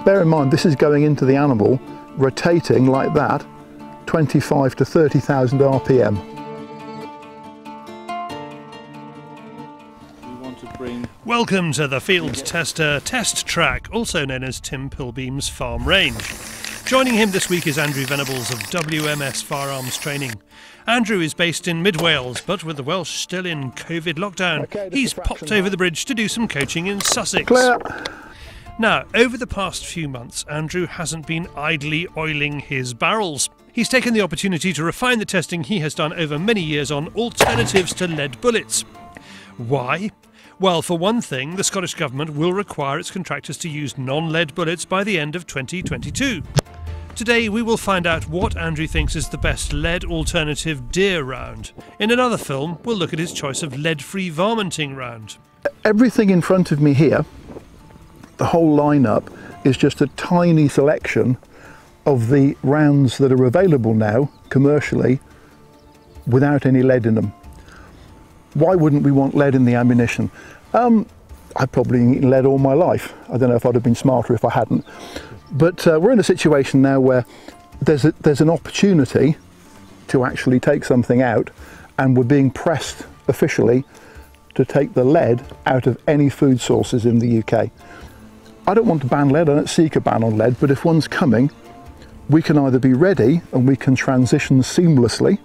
Bear in mind, this is going into the animal, rotating like that, 25 to 30,000 RPM. Welcome to the Field Tester Test Track, also known as Tim Pilbeam's Farm Range. Joining him this week is Andrew Venables of WMS Firearms Training. Andrew is based in mid-Wales, but with the Welsh still in COVID lockdown, he's popped over the bridge to do some coaching in Sussex. Clear. Now, over the past few months, Andrew hasn't been idly oiling his barrels. He's taken the opportunity to refine the testing he has done over many years on alternatives to lead bullets. Why? Well, for one thing, the Scottish Government will require its contractors to use non-lead bullets by the end of 2022. Today we will find out what Andrew thinks is the best lead alternative deer round. In another film, we'll look at his choice of lead-free varminting round. Everything in front of me here, the whole lineup, is just a tiny selection of the rounds that are available now, commercially, without any lead in them. Why wouldn't we want lead in the ammunition? I've probably eaten lead all my life. I don't know if I'd have been smarter if I hadn't. But we're in a situation now where there's an opportunity to actually take something out, and we're being pressed officially to take the lead out of any food sources in the UK. I don't want to ban lead, I don't seek a ban on lead, but if one's coming, we can either be ready and we can transition seamlessly,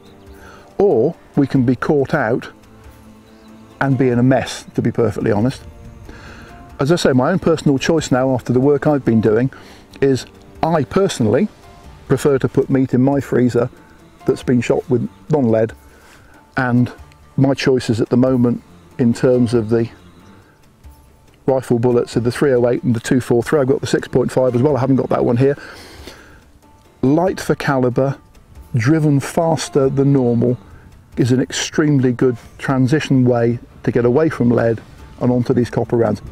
or we can be caught out and be in a mess, to be perfectly honest. As I say, my own personal choice now, after the work I've been doing, is I personally prefer to put meat in my freezer that's been shot with non-lead, and my choices at the moment in terms of the rifle bullets are the 308 and the 243. I've got the 6.5 as well, I haven't got that one here. Light for calibre, driven faster than normal, is an extremely good transition way to get away from lead and onto these copper rounds.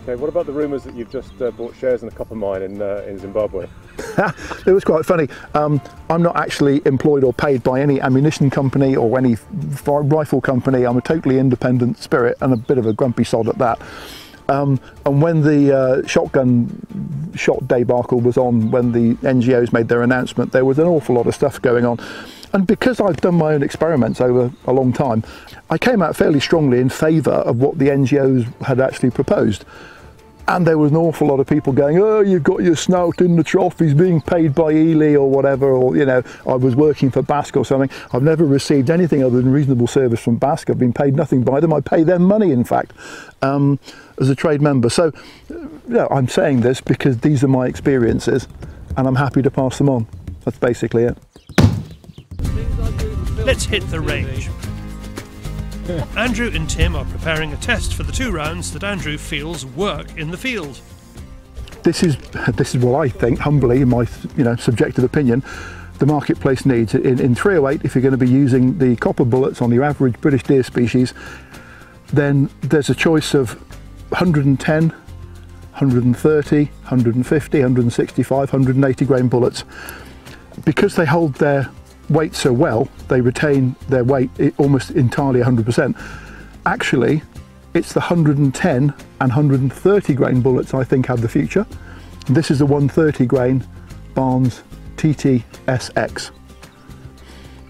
Okay, what about the rumours that you've just bought shares in a copper mine in Zimbabwe? It was quite funny. I'm not actually employed or paid by any ammunition company or any rifle company. I'm a totally independent spirit and a bit of a grumpy sod at that. And when the shotgun shot debacle was on, when the NGOs made their announcement, there was an awful lot of stuff going on. And because I've done my own experiments over a long time, I came out fairly strongly in favour of what the NGOs had actually proposed. And there was an awful lot of people going, oh, you've got your snout in the trough, he's being paid by Ely or whatever, or, you know, I was working for Basque or something. I've never received anything other than reasonable service from Basque. I've been paid nothing by them. I pay them money, in fact, as a trade member. So, yeah, I'm saying this because these are my experiences and I'm happy to pass them on. That's basically it. Let's hit the range. Andrew and Tim are preparing a test for the two rounds that Andrew feels work in the field. This is what I think, humbly, in my subjective opinion, the marketplace needs. In 308, if you're going to be using the copper bullets on your average British deer species, then there's a choice of 110, 130, 150, 165, 180 grain bullets. Because they hold their weight so well, they retain their weight almost entirely 100%. Actually, it's the 110 and 130 grain bullets I think have the future. This is the 130 grain Barnes Tsx,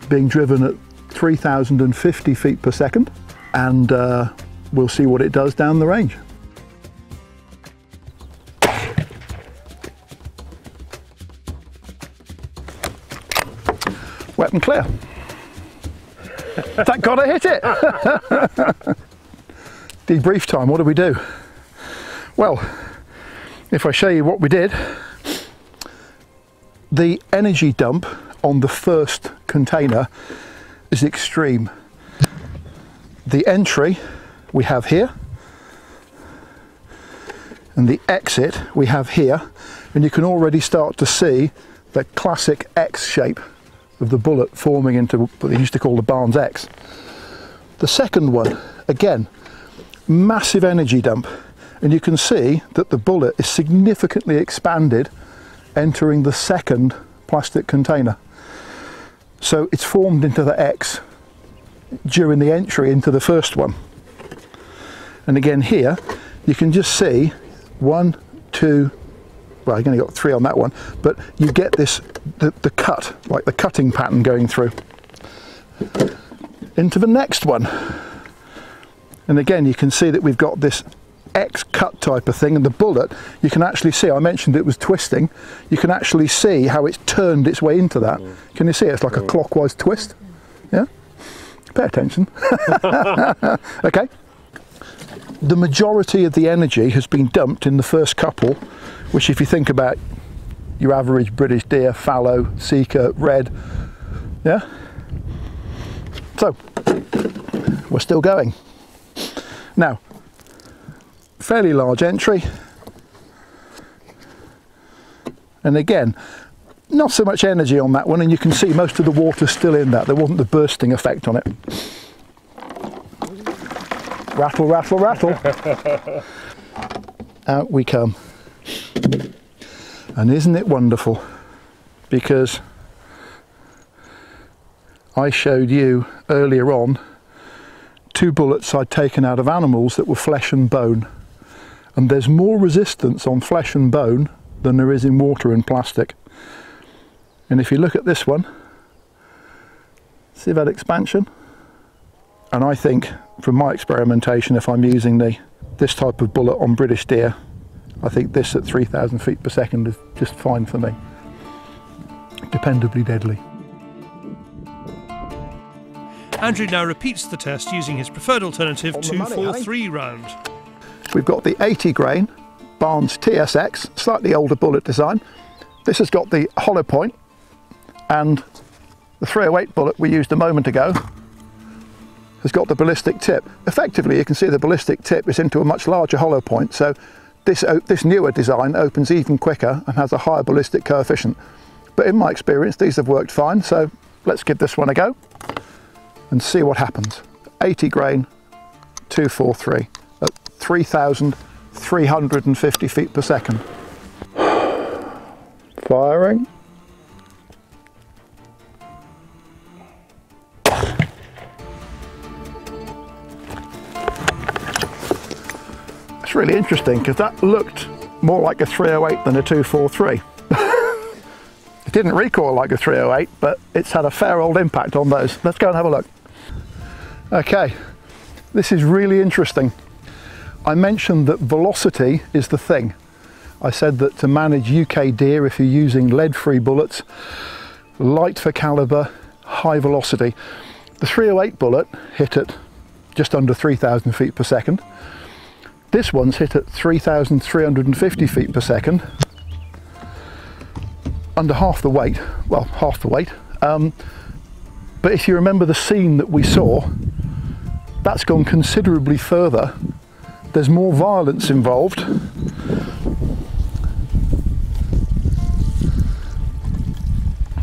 being driven at 3,050 feet per second, and we'll see what it does down the range. Wet and clear. Thank God I hit it. Debrief time, what do we do? Well, if I show you what we did, the energy dump on the first container is extreme. The entry we have here, and the exit we have here, and you can already start to see the classic X shape of the bullet forming into what they used to call the Barnes Tsx. The second one, again, massive energy dump, and you can see that the bullet is significantly expanded entering the second plastic container. So it's formed into the X during the entry into the first one. And again here, you can just see well, you've only got 3 on that one, but you get this, the cut, like the cutting pattern going through. Into the next one. And again, you can see that we've got this X cut type of thing, and the bullet, you can actually see, I mentioned it was twisting, you can actually see how it's turned its way into that. Can you see it? It's like a clockwise twist. Yeah? Pay attention. Okay. The majority of the energy has been dumped in the first couple, which if you think about your average British deer, fallow, seeker, red, yeah? So, we're still going. Now, fairly large entry. And again, not so much energy on that one, and you can see most of the water still in that. There wasn't the bursting effect on it. Rattle, rattle, rattle. Out we come. And isn't it wonderful? Because I showed you earlier on 2 bullets I'd taken out of animals that were flesh and bone. And there's more resistance on flesh and bone than there is in water and plastic. And if you look at this one, see that expansion? And I think, from my experimentation, if I'm using this type of bullet on British deer, I think this at 3,000 feet per second is just fine for me. Dependably deadly. Andrew now repeats the test using his preferred alternative 243 round. We've got the 80 grain Barnes Tsx, slightly older bullet design. This has got the hollow point, and the 308 bullet we used a moment ago has got the ballistic tip. Effectively, you can see the ballistic tip is into a much larger hollow point, so this newer design opens even quicker and has a higher ballistic coefficient. But in my experience, these have worked fine, so let's give this one a go and see what happens. 80 grain, 243 at 3,350 feet per second. Firing. It's really interesting because that looked more like a 308 than a 243. It didn't recoil like a 308, but it's had a fair old impact on those. Let's go and have a look. Okay, this is really interesting. I mentioned that velocity is the thing. I said that to manage UK deer, if you're using lead-free bullets, light for caliber, high velocity. The 308 bullet hit at just under 3,000 feet per second. This one's hit at 3,350 feet per second. Under half the weight, well, half the weight. But if you remember the scene that we saw, that's gone considerably further. There's more violence involved.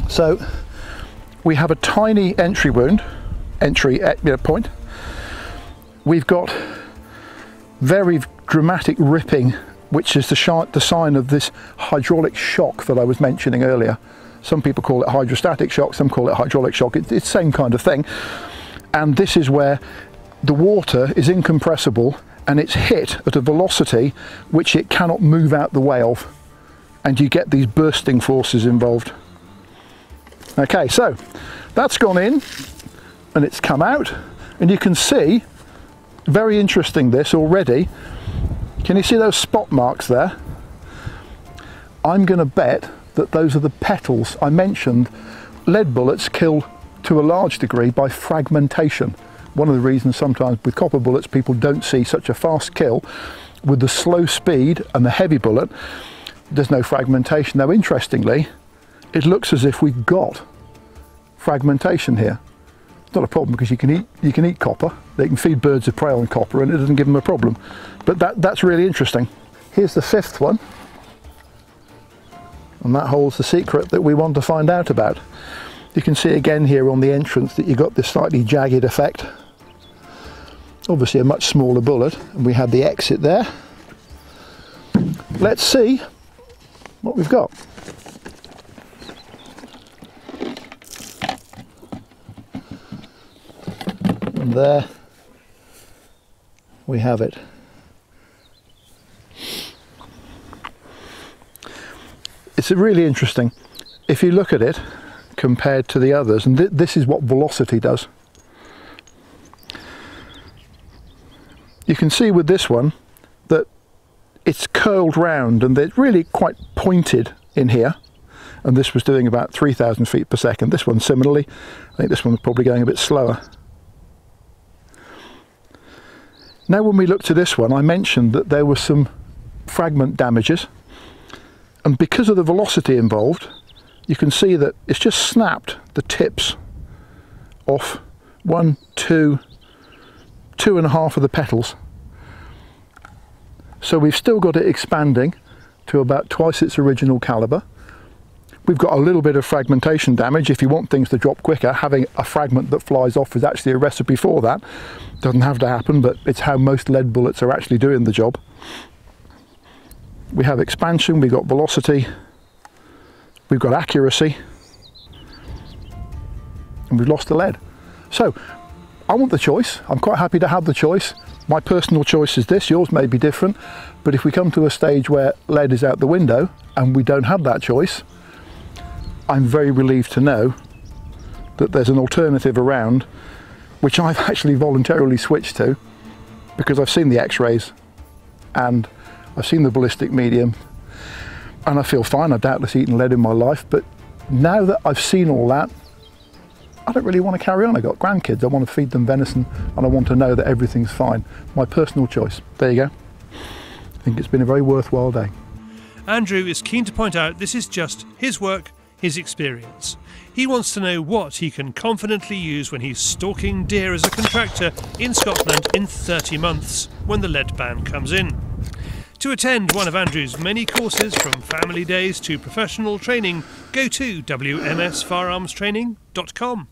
So we have a tiny entry wound, point. We've got very dramatic ripping, which is the sign of this hydraulic shock that I was mentioning earlier. Some people call it hydrostatic shock, some call it hydraulic shock. It's the same kind of thing. And this is where the water is incompressible and it's hit at a velocity which it cannot move out the way of. And you get these bursting forces involved. Okay, so that's gone in and it's come out, and you can see, very interesting this already. Can you see those spot marks there? I'm going to bet that those are the petals. I mentioned lead bullets kill to a large degree by fragmentation. One of the reasons sometimes with copper bullets people don't see such a fast kill. With the slow speed and the heavy bullet, there's no fragmentation. Now interestingly, it looks as if we've got fragmentation here. It's not a problem because you can eat copper. They can feed birds of prey on copper and it doesn't give them a problem. But that's really interesting. Here's the 5th one. And that holds the secret that we want to find out about. You can see again here on the entrance that you've got this slightly jagged effect. Obviously a much smaller bullet, and we had the exit there. Let's see what we've got. And there we have it. it's really interesting. If you look at it compared to the others, and this is what velocity does. You can see with this one that it's curled round and they're really quite pointed in here. And this was doing about 3,000 feet per second. This one similarly. I think this one's probably going a bit slower. Now when we look to this one, I mentioned that there were some fragment damages. And because of the velocity involved, you can see that it's just snapped the tips off 1, 2, 2.5 of the petals. So we've still got it expanding to about twice its original caliber. We've got a little bit of fragmentation damage. If you want things to drop quicker, having a fragment that flies off is actually a recipe for that. Doesn't have to happen, but it's how most lead bullets are actually doing the job. We have expansion, we've got velocity, we've got accuracy, and we've lost the lead. So I want the choice. I'm quite happy to have the choice. My personal choice is this, yours may be different, but if we come to a stage where lead is out the window and we don't have that choice, I'm very relieved to know that there's an alternative around, which I've actually voluntarily switched to because I've seen the x-rays and I've seen the ballistic medium and I feel fine. I've doubtless eaten lead in my life, but now that I've seen all that, I don't really want to carry on. I've got grandkids, I want to feed them venison and I want to know that everything's fine. My personal choice. There you go. I think it's been a very worthwhile day. Andrew is keen to point out this is just his work, his experience. He wants to know what he can confidently use when he's stalking deer as a contractor in Scotland in 30 months, when the lead ban comes in. To attend one of Andrew's many courses, from family days to professional training, go to wmsfirearmstraining.com.